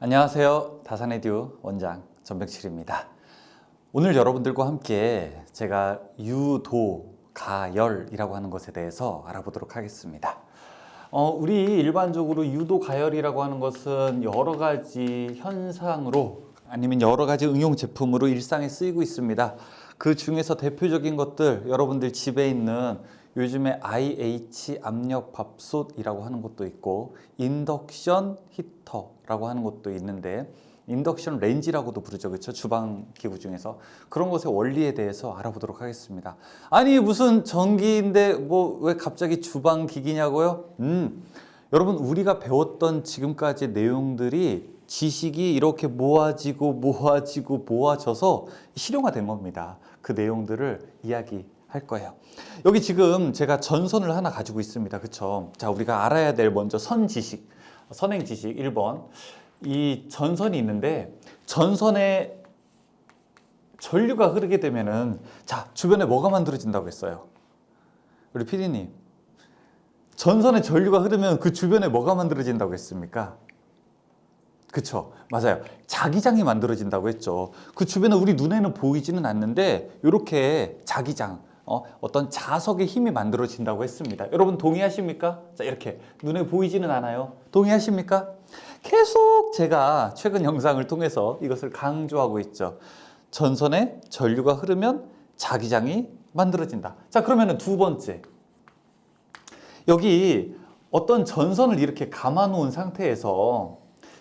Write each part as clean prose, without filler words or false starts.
안녕하세요. 다산에듀 원장 전백칠입니다. 오늘 여러분들과 함께 제가 유도가열이라고 하는 것에 대해서 알아보도록 하겠습니다. 우리 일반적으로 유도가열이라고 하는 것은 여러 가지 현상으로 아니면 여러 가지 응용 제품으로 일상에 쓰이고 있습니다. 그 중에서 대표적인 것들, 여러분들 집에 있는 요즘에 IH 압력밥솥이라고 하는 것도 있고 인덕션 히터라고 하는 것도 있는데, 인덕션 렌지라고도 부르죠, 그렇죠? 주방 기구 중에서 그런 것의 원리에 대해서 알아보도록 하겠습니다. 아니 무슨 전기인데 뭐 왜 갑자기 주방 기기냐고요? 여러분, 우리가 배웠던 지금까지 내용들이 지식이 이렇게 모아져서 실용화된 겁니다. 그 내용들을 이야기할 거예요. 여기 지금 제가 전선을 하나 가지고 있습니다. 그쵸? 자, 우리가 알아야 될 먼저 선행지식 1번. 이 전선이 있는데 전선에 전류가 흐르게 되면은, 자, 주변에 뭐가 만들어진다고 했어요? 우리 PD님, 전선에 전류가 흐르면 그 주변에 뭐가 만들어진다고 했습니까? 그쵸? 맞아요. 자기장이 만들어진다고 했죠. 그 주변에 우리 눈에는 보이지는 않는데 이렇게 자기장, 어떤 자석의 힘이 만들어진다고 했습니다. 여러분 동의하십니까? 자, 이렇게 눈에 보이지는 않아요. 동의하십니까? 계속 제가 최근 영상을 통해서 이것을 강조하고 있죠. 전선에 전류가 흐르면 자기장이 만들어진다. 자, 그러면 두 번째, 여기 어떤 전선을 이렇게 감아 놓은 상태에서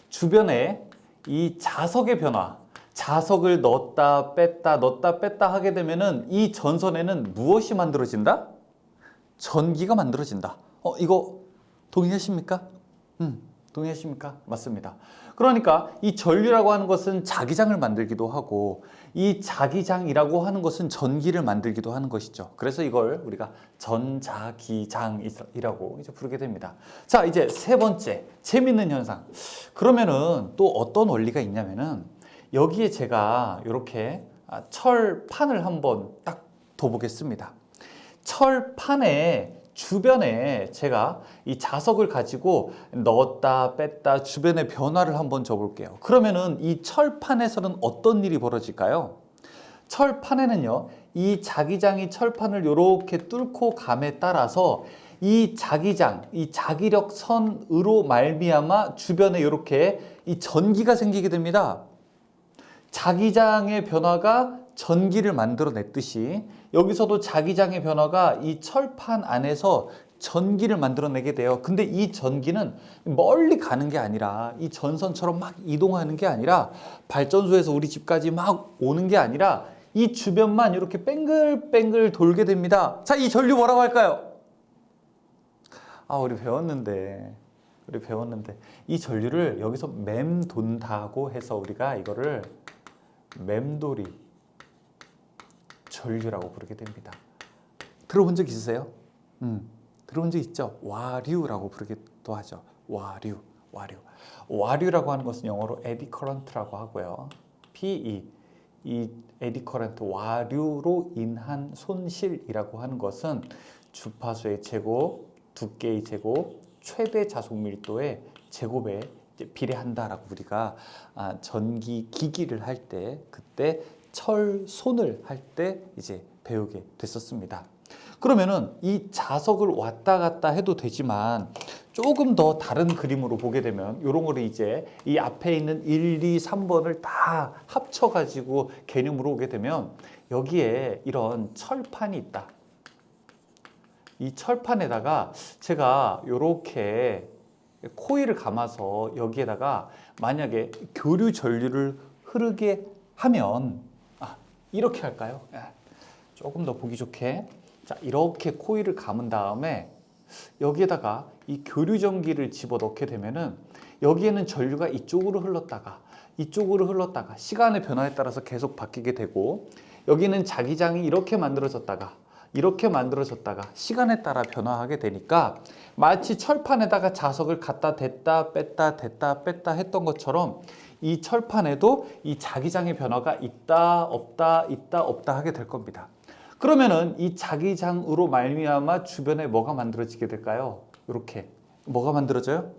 주변에 이 자석의 변화, 자석을 넣었다 뺐다 하게 되면은 이 전선에는 무엇이 만들어진다? 전기가 만들어진다. 이거 동의하십니까? 동의하십니까? 맞습니다. 그러니까 이 전류라고 하는 것은 자기장을 만들기도 하고, 이 자기장이라고 하는 것은 전기를 만들기도 하는 것이죠. 그래서 이걸 우리가 전자기장이라고 이제 부르게 됩니다. 자, 이제 세 번째 재밌는 현상. 그러면은 또 어떤 원리가 있냐면은, 여기에 제가 이렇게 철판을 한번 딱 둬보겠습니다. 철판에 주변에 제가 이 자석을 가지고 넣었다 뺐다 주변의 변화를 한번 줘볼게요. 그러면은 이 철판에서는 어떤 일이 벌어질까요? 철판에는요, 이 자기장이 철판을 이렇게 뚫고 감에 따라서 이 자기장, 이 자기력 선으로 말미암아 주변에 이렇게 이 전기가 생기게 됩니다. 자기장의 변화가 전기를 만들어냈듯이 여기서도 자기장의 변화가 이 철판 안에서 전기를 만들어내게 돼요. 근데 이 전기는 멀리 가는 게 아니라, 이 전선처럼 막 이동하는 게 아니라, 발전소에서 우리 집까지 막 오는 게 아니라 이 주변만 이렇게 뱅글뱅글 돌게 됩니다. 자, 이 전류 뭐라고 할까요? 우리 배웠는데 이 전류를 여기서 맴돈다고 해서 우리가 이거를 맴돌이 전류라고 부르게 됩니다. 들어본 적 있으세요? 들어본 적 있죠? 와류라고 부르기도 하죠. 와류라고 하는 것은 영어로 에디 커런트라고 하고요. PE, 이 에디 커런트, 와류로 인한 손실이라고 하는 것은 주파수의 제곱, 두께의 제곱, 최대 자속 밀도의 제곱에 비례한다라고 우리가 전기 기기를 할 때, 그때 철손을 할 때 이제 배우게 됐었습니다. 그러면은 이 자석을 왔다 갔다 해도 되지만, 조금 더 다른 그림으로 보게 되면 이런 거를 이제 이 앞에 있는 1, 2, 3번을 다 합쳐가지고 개념으로 오게 되면, 여기에 이런 철판이 있다. 이 철판에다가 제가 이렇게 코일을 감아서 여기에다가 만약에 교류 전류를 흐르게 하면, 이렇게 할까요? 조금 더 보기 좋게, 자, 이렇게 코일을 감은 다음에 여기에다가 이 교류 전기를 집어넣게 되면은, 여기에는 전류가 이쪽으로 흘렀다가 시간의 변화에 따라서 계속 바뀌게 되고, 여기는 자기장이 이렇게 만들어졌다가 시간에 따라 변화하게 되니까, 마치 철판에다가 자석을 갖다 댔다 뺐다 했던 것처럼 이 철판에도 이 자기장의 변화가 있다 없다 하게 될 겁니다. 그러면은 이 자기장으로 말미암아 주변에 뭐가 만들어지게 될까요? 이렇게 뭐가 만들어져요?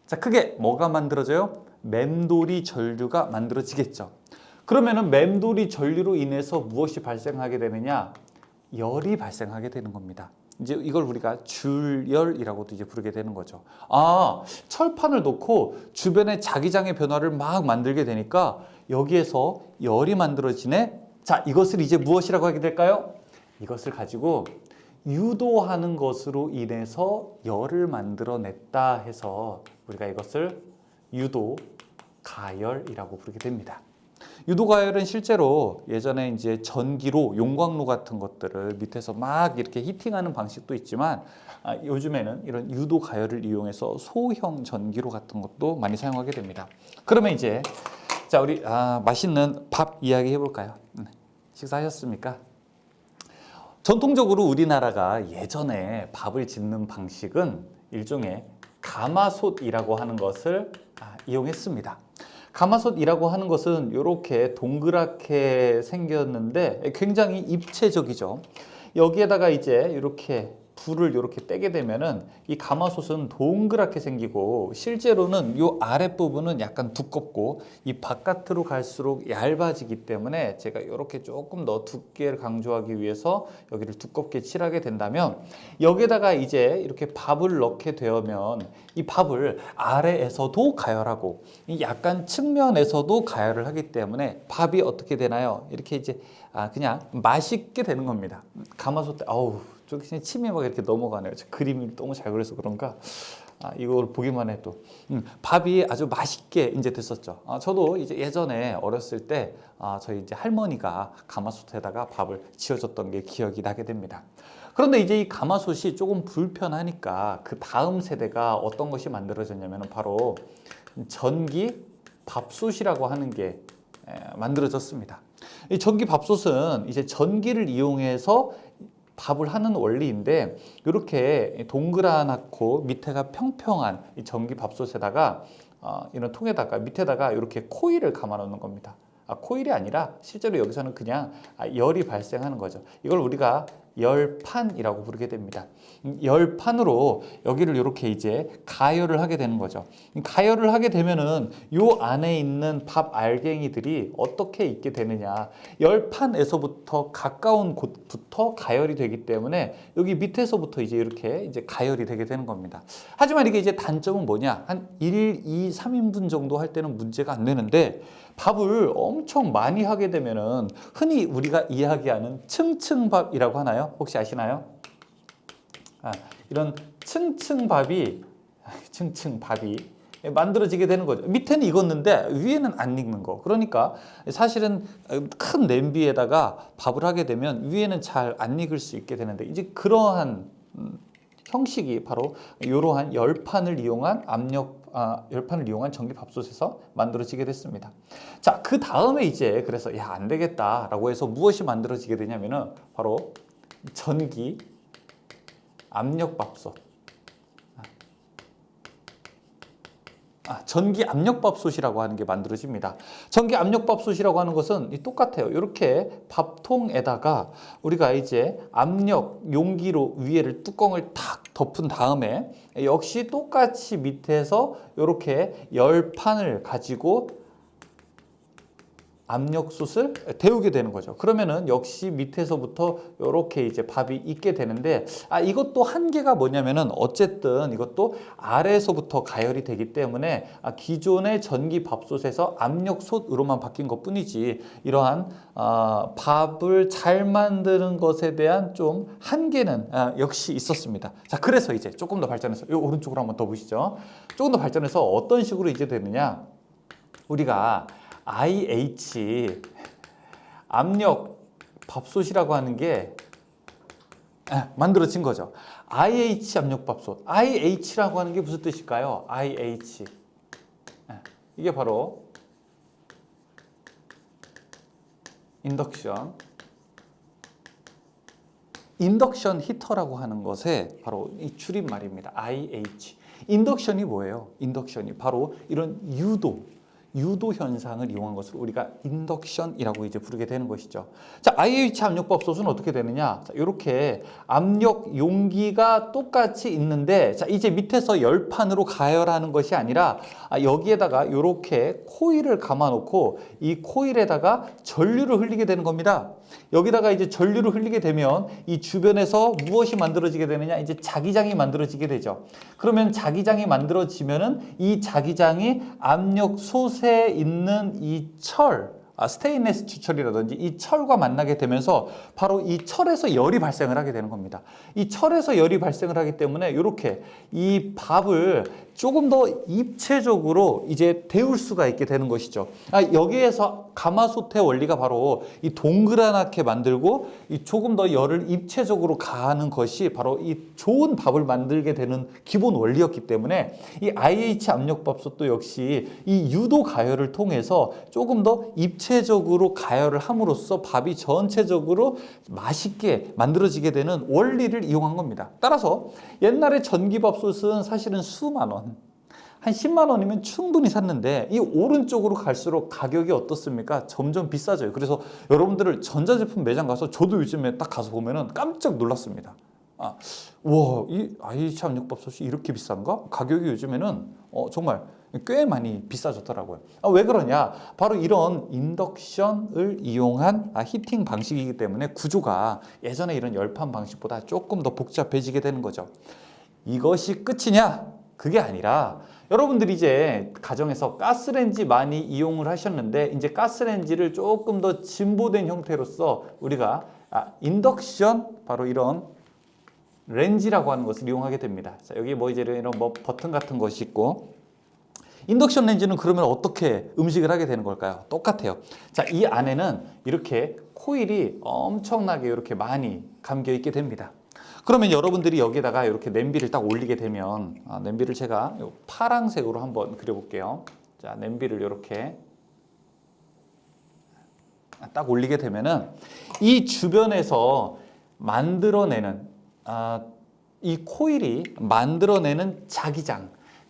자, 크게 뭐가 만들어져요? 맴돌이 전류가 만들어지겠죠. 그러면은 맴돌이 전류로 인해서 무엇이 발생하게 되느냐? 열이 발생하게 되는 겁니다. 이제 이걸 우리가 줄열이라고도 이제 부르게 되는 거죠. 아, 철판을 놓고 주변에 자기장의 변화를 막 만들게 되니까 여기에서 열이 만들어지네. 자, 이것을 이제 무엇이라고 하게 될까요? 이것을 가지고 유도하는 것으로 인해서 열을 만들어냈다 해서 우리가 이것을 유도 가열이라고 부르게 됩니다. 유도가열은 실제로 예전에 이제 전기로 용광로 같은 것들을 밑에서 막 이렇게 히팅하는 방식도 있지만 요즘에는 이런 유도가열을 이용해서 소형 전기로 같은 것도 많이 사용하게 됩니다. 그러면 이제 자 우리 맛있는 밥 이야기 해볼까요? 식사하셨습니까? 전통적으로 우리나라가 예전에 밥을 짓는 방식은 일종의 가마솥이라고 하는 것을 이용했습니다. 가마솥이라고 하는 것은 이렇게 동그랗게 생겼는데 굉장히 입체적이죠. 여기에다가 이제 이렇게 불을 이렇게 떼게 되면은 이 가마솥은 동그랗게 생기고 실제로는 이 아랫부분은 약간 두껍고 이 바깥으로 갈수록 얇아지기 때문에 제가 이렇게 조금 더 두께를 강조하기 위해서 여기를 두껍게 칠하게 된다면 여기에다가 이제 이렇게 밥을 넣게 되면 이 밥을 아래에서도 가열하고 약간 측면에서도 가열을 하기 때문에 밥이 어떻게 되나요? 이렇게 이제 그냥 맛있게 되는 겁니다. 가마솥 때 아우 저기 침이 막 이렇게 넘어가네요. 그림이 너무 잘 그려서 그런가? 이걸 보기만 해도 밥이 아주 맛있게 이제 됐었죠. 저도 이제 예전에 어렸을 때 저희 이제 할머니가 가마솥에다가 밥을 지어줬던 게 기억이 나게 됩니다. 그런데 이제 이 가마솥이 조금 불편하니까 그 다음 세대가 어떤 것이 만들어졌냐면 바로 전기 밥솥이라고 하는 게 만들어졌습니다. 이 전기 밥솥은 이제 전기를 이용해서 밥을 하는 원리인데 이렇게 동그랗고 밑에가 평평한 이 전기 밥솥에다가 이런 통에다가 밑에다가 이렇게 코일을 감아 놓는 겁니다. 코일이 아니라 실제로 여기서는 그냥 열이 발생하는 거죠. 이걸 우리가 열판이라고 부르게 됩니다. 열판으로 여기를 이렇게 이제 가열을 하게 되는 거죠. 가열을 하게 되면은 요 안에 있는 밥 알갱이들이 어떻게 있게 되느냐. 열판에서부터 가까운 곳부터 가열이 되기 때문에 여기 밑에서부터 이제 이렇게 이제 가열이 되게 되는 겁니다. 하지만 이게 이제 단점은 뭐냐? 한 1, 2, 3인분 정도 할 때는 문제가 안 되는데 밥을 엄청 많이 하게 되면은 흔히 우리가 이야기하는 층층밥이라고 하나요? 혹시 아시나요? 이런 층층밥이 만들어지게 되는 거죠. 밑에는 익었는데 위에는 안 익는 거. 그러니까 사실은 큰 냄비에다가 밥을 하게 되면 위에는 잘 안 익을 수 있게 되는데 이제 그러한 형식이 바로 이러한 열판을 이용한 전기밥솥에서 만들어지게 됐습니다. 자, 그 다음에 이제 그래서 안 되겠다라고 해서 무엇이 만들어지게 되냐면은 바로 전기 압력밥솥. 전기 압력밥솥이라고 하는 게 만들어집니다. 전기 압력밥솥이라고 하는 것은 똑같아요. 이렇게 밥통에다가 우리가 이제 압력 용기로 위에를 뚜껑을 탁 덮은 다음에 역시 똑같이 밑에서 이렇게 열판을 가지고 압력솥을 데우게 되는 거죠. 그러면은 역시 밑에서부터 이렇게 이제 밥이 익게 되는데 이것도 한계가 뭐냐면은 어쨌든 이것도 아래에서부터 가열이 되기 때문에 기존의 전기 밥솥에서 압력솥으로만 바뀐 것 뿐이지 이러한 밥을 잘 만드는 것에 대한 좀 한계는 역시 있었습니다. 자, 그래서 이제 조금 더 발전해서 이 오른쪽으로 한번 더 보시죠. 조금 더 발전해서 어떤 식으로 이제 되느냐? 우리가 IH 압력 밥솥이라고 하는 게 만들어진 거죠. IH 압력밥솥. IH라고 하는 게 무슨 뜻일까요? IH. 이게 바로 인덕션 히터라고 하는 것의 바로 이 줄임말입니다. IH. 인덕션이 뭐예요? 인덕션이 바로 이런 유도, 유도 현상을 이용한 것을 우리가 인덕션이라고 이제 부르게 되는 것이죠. 자, IH 압력밥솥은 어떻게 되느냐? 자, 이렇게 압력 용기가 똑같이 있는데, 자, 이제 밑에서 열판으로 가열하는 것이 아니라 여기에다가 이렇게 코일을 감아놓고 이 코일에다가 전류를 흘리게 되는 겁니다. 여기다가 이제 전류를 흘리게 되면 이 주변에서 무엇이 만들어지게 되느냐? 이제 자기장이 만들어지게 되죠. 그러면 자기장이 만들어지면은 이 자기장이 압력솥에 있는 이 스테인리스 추철이라든지 이 철과 만나게 되면서 바로 이 철에서 열이 발생을 하게 되는 겁니다. 이 철에서 열이 발생을 하기 때문에 이렇게 이 밥을 조금 더 입체적으로 이제 데울 수가 있게 되는 것이죠. 여기에서 가마솥의 원리가 바로 이 동그랗게 만들고 이 조금 더 열을 입체적으로 가하는 것이 바로 이 좋은 밥을 만들게 되는 기본 원리였기 때문에 이 IH 압력밥솥도 역시 이 유도 가열을 통해서 조금 더 입체적으로 가열을 함으로써 밥이 전체적으로 맛있게 만들어지게 되는 원리를 이용한 겁니다. 따라서 옛날에 전기밥솥은 사실은 수만 원, 한 10만 원이면 충분히 샀는데 이 오른쪽으로 갈수록 가격이 어떻습니까? 점점 비싸져요. 그래서 여러분들을 전자제품 매장 가서 저도 요즘에 딱 가서 보면은 깜짝 놀랐습니다. 와, 이 IH 압력밥솥이 이렇게 비싼가? 가격이 요즘에는 정말 꽤 많이 비싸졌더라고요. 왜 그러냐? 바로 이런 인덕션을 이용한 히팅 방식이기 때문에 구조가 예전에 이런 열판 방식보다 조금 더 복잡해지게 되는 거죠. 이것이 끝이냐? 그게 아니라 여러분들이 이제 가정에서 가스레인지 많이 이용을 하셨는데 이제 가스레인지를 조금 더 진보된 형태로서 우리가 인덕션, 바로 이런 렌지라고 하는 것을 이용하게 됩니다. 자, 여기 뭐 이제 이런 뭐 버튼 같은 것이 있고, 인덕션 렌지는 그러면 어떻게 음식을 하게 되는 걸까요? 똑같아요. 자, 이 안에는 이렇게 코일이 엄청나게 이렇게 많이 감겨 있게 됩니다. 그러면 여러분들이 여기다가 이렇게 냄비를 딱 올리게 되면, 냄비를 제가 파란색으로 한번 그려볼게요. 자, 냄비를 이렇게 딱 올리게 되면은 이 주변에서 만들어내는 이 코일이 만들어내는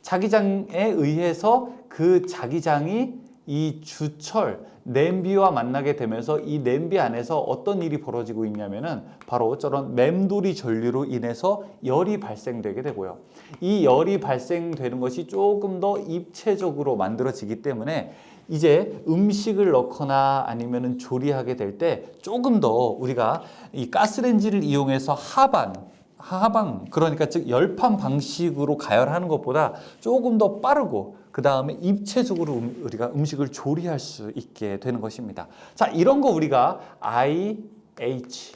자기장에 의해서 그 자기장이 이 주철, 냄비와 만나게 되면서 이 냄비 안에서 어떤 일이 벌어지고 있냐면은 바로 저런 맴돌이 전류로 인해서 열이 발생되게 되고요. 이 열이 발생되는 것이 조금 더 입체적으로 만들어지기 때문에 이제 음식을 넣거나 아니면은 조리하게 될 때 조금 더 우리가 이 가스레인지를 이용해서 하방, 그러니까 즉 열판 방식으로 가열하는 것보다 조금 더 빠르고 그 다음에 입체적으로 우리가 음식을 조리할 수 있게 되는 것입니다. 자, 이런 거 우리가 IH,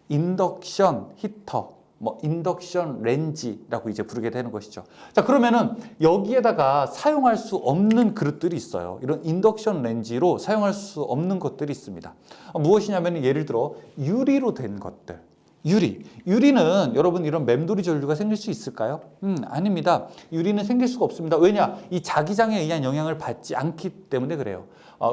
인덕션 히터, 인덕션 렌지라고 이제 부르게 되는 것이죠. 자, 그러면은 여기에다가 사용할 수 없는 그릇들이 있어요. 이런 인덕션 렌지로 사용할 수 없는 것들이 있습니다. 무엇이냐면 예를 들어 유리로 된 것들. 유리는 여러분 이런 맴돌이 전류가 생길 수 있을까요? 아닙니다. 유리는 생길 수가 없습니다. 왜냐? 이 자기장에 의한 영향을 받지 않기 때문에 그래요.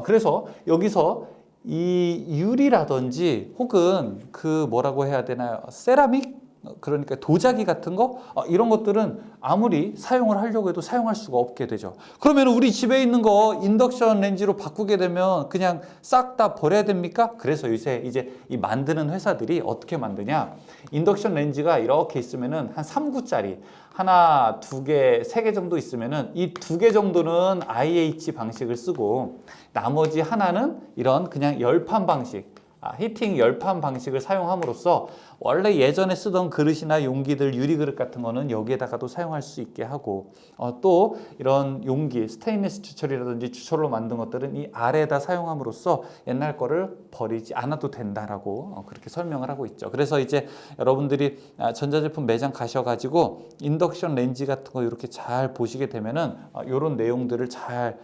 그래서 여기서 이 유리라든지 혹은 그 뭐라고 해야 되나요? 세라믹? 그러니까 도자기 같은 거 이런 것들은 아무리 사용을 하려고 해도 사용할 수가 없게 되죠. 그러면 우리 집에 있는 거 인덕션 렌지로 바꾸게 되면 그냥 싹 다 버려야 됩니까? 그래서 요새 이제 이 만드는 회사들이 어떻게 만드냐, 인덕션 렌지가 이렇게 있으면은 한 3구짜리 하나, 두 개, 세 개 정도 있으면은 이 2개 정도는 IH 방식을 쓰고 나머지 하나는 이런 그냥 열판 방식, 히팅 열판 방식을 사용함으로써 원래 예전에 쓰던 그릇이나 용기들, 유리 그릇 같은 거는 여기에다가도 사용할 수 있게 하고, 또 이런 용기, 스테인리스 주철이라든지 주철로 만든 것들은 이 아래에다 사용함으로써 옛날 거를 버리지 않아도 된다라고 그렇게 설명을 하고 있죠. 그래서 이제 여러분들이 전자제품 매장 가셔가지고 인덕션 렌지 같은 거 이렇게 잘 보시게 되면은 이런 내용들을 잘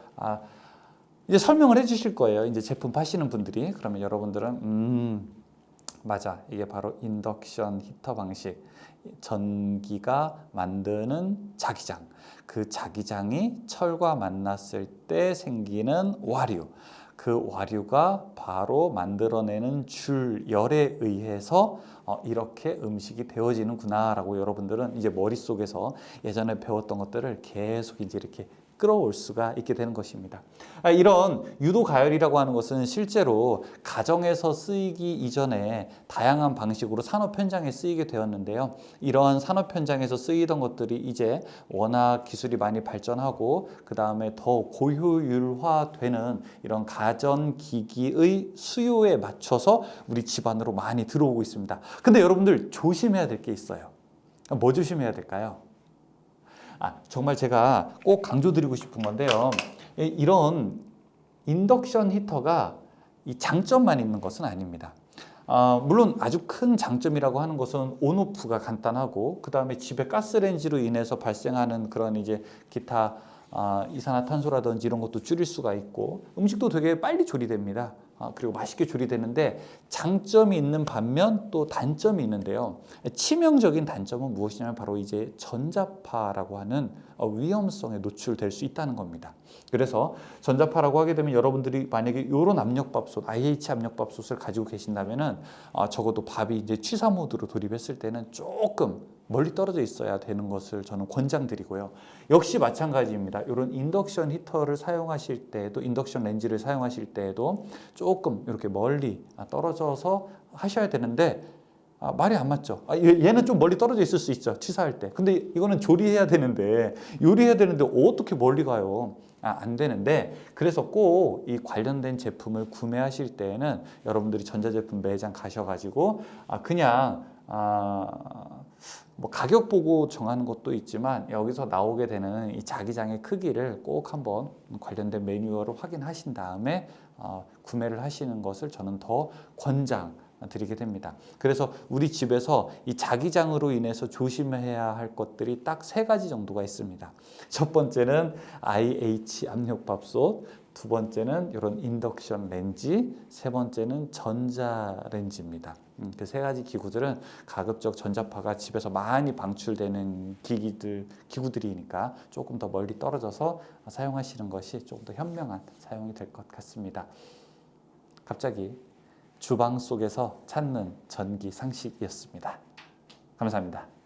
이제 설명을 해 주실 거예요. 이제 제품 파시는 분들이. 그러면 여러분들은 맞아, 이게 바로 인덕션 히터 방식, 전기가 만드는 자기장, 그 자기장이 철과 만났을 때 생기는 와류, 그 와류가 바로 만들어내는 열에 의해서 이렇게 음식이 되어지는구나 라고 여러분들은 이제 머릿속에서 예전에 배웠던 것들을 계속 이제 이렇게 끌어올 수가 있게 되는 것입니다. 이런 유도 가열이라고 하는 것은 실제로 가정에서 쓰이기 이전에 다양한 방식으로 산업 현장에 쓰이게 되었는데요. 이러한 산업 현장에서 쓰이던 것들이 이제 워낙 기술이 많이 발전하고 그 다음에 더 고효율화되는 이런 가전기기의 수요에 맞춰서 우리 집안으로 많이 들어오고 있습니다. 근데 여러분들 조심해야 될 게 있어요. 뭐 조심해야 될까요? 정말 제가 꼭 강조드리고 싶은 건데요. 이런 인덕션 히터가 이 장점만 있는 것은 아닙니다. 물론 아주 큰 장점이라고 하는 것은 온오프가 간단하고 그 다음에 집에 가스레인지로 인해서 발생하는 그런 이제 기타 이산화탄소라든지 이런 것도 줄일 수가 있고 음식도 되게 빨리 조리됩니다. 그리고 맛있게 조리되는데 장점이 있는 반면 또 단점이 있는데요. 치명적인 단점은 무엇이냐면 바로 이제 전자파라고 하는 위험성에 노출될 수 있다는 겁니다. 그래서 전자파라고 하게 되면 여러분들이 만약에 이런 압력밥솥, IH 압력밥솥을 가지고 계신다면은 적어도 밥이 이제 취사 모드로 돌입했을 때는 조금 멀리 떨어져 있어야 되는 것을 저는 권장드리고요. 역시 마찬가지입니다. 이런 인덕션 히터를 사용하실 때에도 인덕션 렌지를 사용하실 때에도 조금 이렇게 멀리 떨어져서 하셔야 되는데 말이 안 맞죠. 얘는 좀 멀리 떨어져 있을 수 있죠. 취사할 때. 근데 이거는 조리해야 되는데 요리해야 되는데 어떻게 멀리 가요? 안 되는데 그래서 꼭 이 관련된 제품을 구매하실 때에는 여러분들이 전자제품 매장 가셔가지고 그냥 뭐 가격 보고 정하는 것도 있지만 여기서 나오게 되는 이 자기장의 크기를 꼭 한번 관련된 매뉴얼을 확인하신 다음에 구매를 하시는 것을 저는 더 권장드리게 됩니다. 그래서 우리 집에서 이 자기장으로 인해서 조심해야 할 것들이 딱 3가지 정도가 있습니다. 첫 번째는 IH 압력밥솥, 두 번째는 이런 인덕션 렌지, 세 번째는 전자렌지입니다. 그 3가지 기구들은 가급적 전자파가 집에서 많이 방출되는 기구들이니까 조금 더 멀리 떨어져서 사용하시는 것이 조금 더 현명한 사용이 될 것 같습니다. 갑자기 주방 속에서 찾는 전기 상식이었습니다. 감사합니다.